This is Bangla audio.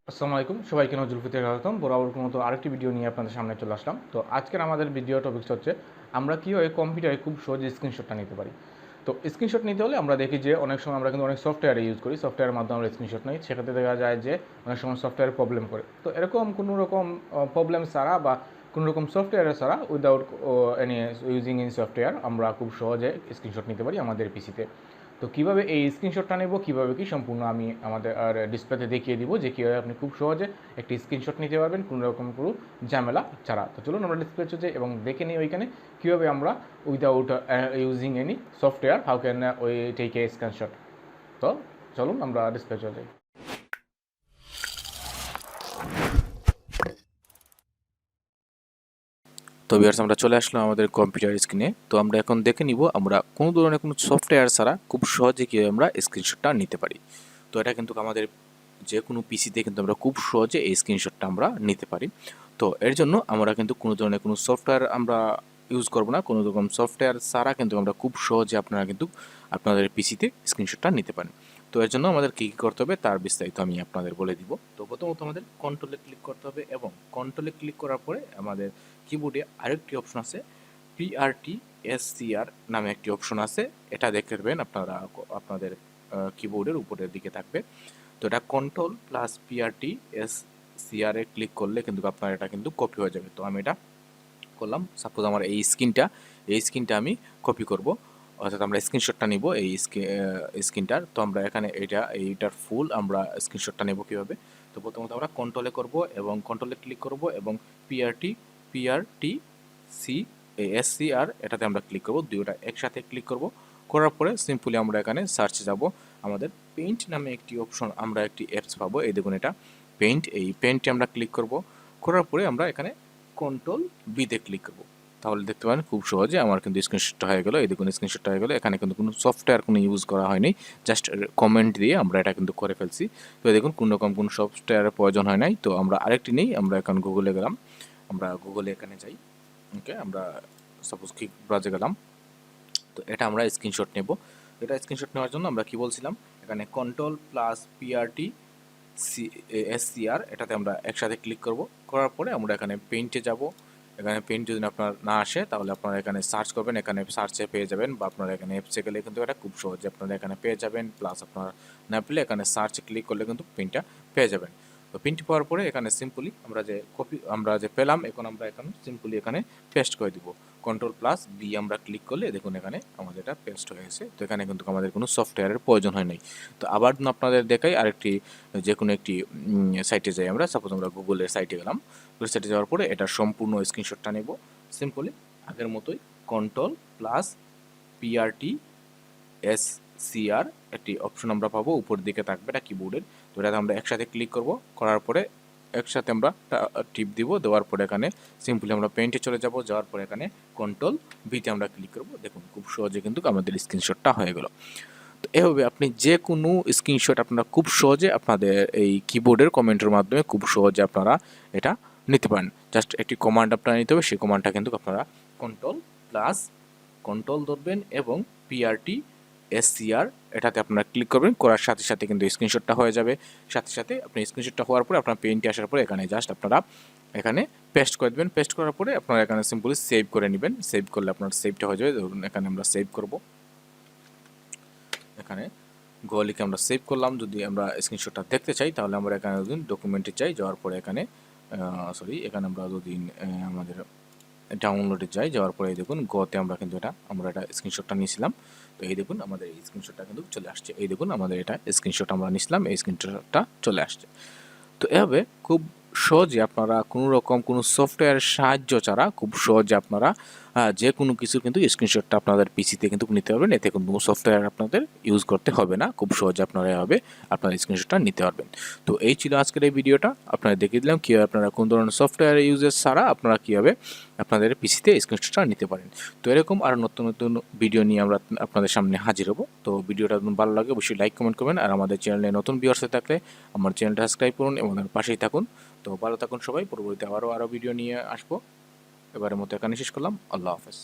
আসসালামু আলাইকুম সবাইকে নজরুল স্বাগতম। বরাবর মতো আরেকটি ভিডিও নিয়ে আপনাদের সামনে চলে আসলাম। তো আজকের আমাদের ভিডিও টপিকস হচ্ছে আমরা কীভাবে কম্পিউটারে খুব সহজে স্ক্রিনশটটা নিতে পারি। তো স্ক্রিনশট নিতে হলে আমরা দেখি যে অনেক সময় আমরা কিন্তু অনেক সফটওয়্যার ইউজ করি, সফটওয়্যারের মাধ্যমে আমরা স্ক্রিনশট নিই, সেক্ষেত্রে দেখা যায় যে অনেক সময় সফটওয়্যার প্রবলেম করে। তো এরকম কোনো রকম প্রবলেম ছাড়া বা কোনো রকম সফটওয়্যার ছাড়া without any using in software আমরা খুব সহজে স্ক্রিনশট নিতে পারি আমাদের পিসিতে। তো কীভাবে এই স্ক্রিনশটটা নেব, কীভাবে কি সম্পূর্ণ আমি আমাদের ডিসপ্লেতে দেখিয়ে দিব যে কীভাবে আপনি খুব সহজে একটি স্ক্রিনশট নিতে পারবেন কোনো রকম কোনো ঝামেলা ছাড়া। তো চলুন আমরা ডিসপ্লে চলে যাই এবং দেখে নিই ওইখানে কীভাবে আমরা without using any software how can ওই টেক এ স্ক্রিনশট। তো চলুন আমরা ডিসপ্লে চলে যাই। তো ভিউয়ার্স, আমরা চলে আসলাম আমাদের কম্পিউটার স্ক্রিনে। তো আমরা এখন দেখে নিব আমরা কোনো ধরনের কোনো সফটওয়্যার ছাড়া খুব সহজে কীভাবে আমরা স্ক্রিনশটটা নিতে পারি। তো এটা কিন্তু আমাদের যে কোনো পিসিতে কিন্তু আমরা খুব সহজে এই স্ক্রিনশটটা আমরা নিতে পারি। তো এর জন্য আমরা কিন্তু কোনো ধরনের কোনো সফটওয়্যার আমরা ইউজ করব না, কোনো রকম সফটওয়্যার ছাড়া কিন্তু আমরা খুব সহজে আপনারা কিন্তু আপনাদের পিসিতে স্ক্রিনশটটা নিতে পারেন। তো এর জন্য আমাদের কী কী করতে হবে তার বিস্তারিত আমি আপনাদের বলে দিব। তো প্রথমত আমাদের কন্ট্রোলে ক্লিক করতে হবে এবং কন্ট্রোলে ক্লিক করার পরে আমাদের কিবোর্ডে আরেকটি অপশন আছে, পিআরটি এসসিআর নামে একটি অপশন আছে। এটা দেখতে পাবেন আপনারা আপনাদের কিবোর্ডের উপরের দিকে থাকবে। তো এটা কন্ট্রোল প্লাস পিআরটি এসসিআর এ ক্লিক করলে কিন্তু আপনার এটা কিন্তু কপি হয়ে যাবে। তো আমি এটা করলাম। সাপোজ আমার এই স্ক্রিনটা আমি কপি করব, অর্থাৎ আমরা স্ক্রিনশটটা নিব এই স্ক্রিনটার। তো আমরা এখানে এইটার ফুল আমরা স্ক্রিনশটটা নেব কীভাবে। তো প্রথমত আমরা কন্ট্রোলে করব এবং কন্ট্রোলে ক্লিক করব এবং পিআরটি সি এসসিআর এটাতে আমরা ক্লিক করব, দুইটা একসাথে ক্লিক করব। করার পরে সিম্পলি আমরা এখানে সার্চে যাব। আমাদের পেইন্ট নামে একটি অপশন, আমরা একটি অ্যাপস পাবো, এই দেখুন এটা পেইন্ট। এই পেইন্টে আমরা ক্লিক করব। করার পরে আমরা এখানে কন্ট্রোল বিতে ক্লিক করব। তাহলে দেখতে পারেন খুব সহজে আমার কিন্তু স্ক্রিনশটটা হয়ে গেল। এই দেখুন স্ক্রিনশটটা হয়ে গেল। এখানে কিন্তু কোনো সফটওয়্যার কোনো ইউজ করা হয়নি, জাস্ট কমেন্ট দিয়ে আমরা এটা কিন্তু করে ফেলছি। তো দেখুন কোনো রকম কোনো সফটওয়্যারের প্রয়োজন হয় নাই। তো আমরা আরেকটি নেই, আমরা এখন গুগলে গেলাম, আমরা গুগলে এখানে যাই। ওকে, আমরা সাপোজ ক্লিক ব্রাউজে গেলাম। তো এটা আমরা স্ক্রিনশট নেব। এটা স্ক্রিনশট নেওয়ার জন্য আমরা কি বলছিলাম, এখানে কন্ট্রোল প্লাস পিআরটি এসসিআর এটাতে আমরা একসাথে ক্লিক করব। করার পরে আমরা এখানে পেইন্টে যাব। এখানে পেইন্ট যদি আপনার না আসে তাহলে আপনারা এখানে সার্চ করবেন, এখানে সার্চে পেয়ে যাবেন, বা আপনারা এখানে অ্যাপসে গেলে কিন্তু এটা খুব সহজে আপনারা এখানে পেয়ে যাবেন। প্লাস আপনারা না পেলে এখানে সার্চে ক্লিক করলে কিন্তু পেইন্টটা পেয়ে যাবেন। তো প্রিন্ট পাওয়ার পরে এখানে সিম্পলি আমরা যে পেলাম, এখন আমরা এখানে সিম্পলি এখানে পেস্ট করে দিব। কন্ট্রোল প্লাস বি আমরা ক্লিক করলে দেখুন এখানে আমাদের এটা পেস্ট হয়ে গেছে। তো এখানে কিন্তু আমাদের কোনো সফটওয়্যারের প্রয়োজন হয় নাই। তো আবার আপনাদের দেখাই আরেকটি, যে কোনো একটি সাইটে যাই আমরা। সাপোজ আমরা গুগলের সাইটে গেলাম। গুগল সাইটে যাওয়ার পরে এটার সম্পূর্ণ স্ক্রিনশটটা নেব। সিম্পলি আগের মতোই কন্ট্রোল প্লাস পিআরটি এসসিআর একটি অপশন আমরা পাবো, উপর দিকে থাকবে এটা কিবোর্ডের। তো এটাতে আমরা একসাথে ক্লিক করব। করার পরে একসাথে আমরা টিপ দিব। দেওয়ার পরে এখানে সিম্পলি আমরা পেইন্টে চলে যাব। যাওয়ার পরে এখানে কন্ট্রোল বিতে আমরা ক্লিক করব। দেখুন খুব সহজে কিন্তু আমাদের স্ক্রিনশটটা হয়ে গেল। তো এভাবে আপনি যে কোনো স্ক্রিনশট আপনারা খুব সহজে আপনাদের এই কিবোর্ডের কমেন্টের মাধ্যমে খুব সহজে আপনারা এটা নিতে পারেন। জাস্ট একটি কমান্ড আপনারা নিতে হবে, সেই কমান্ডটা কিন্তু আপনারা কন্ট্রোল প্লাস কন্ট্রোল ধরবেন এবং পিআরটি এসসিআর এটাতে আপনারা ক্লিক করবেন। করার সাথে সাথে কিন্তু স্ক্রিনশটটা হয়ে যাবে। সাথে সাথে আপনি স্ক্রিনশটটা হওয়ার পরে আপনার পেইন্টে আসার পরে এখানে জাস্ট আপনারা এখানে পেস্ট করে দেবেন। পেস্ট করার পরে আপনারা এখানে সিম্পলি সেভ করে নেবেন। সেভ করলে আপনার সেভটা হয়ে যাবে। ধরুন এখানে আমরা সেভ করব, এখানে গোয়ালিকে আমরা সেভ করলাম। যদি আমরা স্ক্রিনশটটা দেখতে চাই তাহলে আমরা এখানে যদি ডকুমেন্টে চাই, যাওয়ার পরে এখানে এখানে আমরা যদি আমাদের ডাউনলোডে যাই, যাওয়ার পরে দেখুন গোতে আমরা এটা স্ক্রিনশটটা নিয়েছিলাম। তো এই দেখুন আমাদের এই স্ক্রিনশটটা কিন্তু চলে আসছে। এই দেখুন আমাদের এটা স্ক্রিনশট আমরা নিয়েছিলাম, এই স্ক্রিনশটটা চলে আসছে। তো এভাবে খুব সহজে আপনারা কোনো রকম কোনো সফটওয়্যারের সাহায্য ছাড়া খুব সহজে আপনারা যে কোনো কিছু কিন্তু স্ক্রিনশটটা আপনাদের পিসিতে কিন্তু নিতে পারবেন। এতে কোনো সফটওয়্যার আপনাদের ইউজ করতে হবে না, খুব সহজে আপনারা এভাবে আপনার স্ক্রিনশটটা নিতে পারবেন। তো এই ছিল আজকের এই ভিডিওটা। আপনারা দেখিয়ে দিলাম কীভাবে আপনারা কোন ধরনের সফটওয়্যার ইউজেস ছাড়া আপনারা কীভাবে আপনাদের পিসিতে স্ক্রিনশটটা নিতে পারেন। তো এরকম আরও নতুন নতুন ভিডিও নিয়ে আমরা আপনাদের সামনে হাজির হব। তো ভিডিওটা ভালো লাগে অবশ্যই লাইক কমেন্ট করবেন, আর আমাদের চ্যানেলে নতুন ভিউয়ার্স থাকলে আমার চ্যানেলটা সাবস্ক্রাইব করুন এবং পাশেই থাকুন। তো ভালো থাকুন সবাই, পরবর্তীতে আরও ভিডিও নিয়ে আসবো। এবারের মতো এখানে শেষ করলাম। আল্লাহ হাফেজ।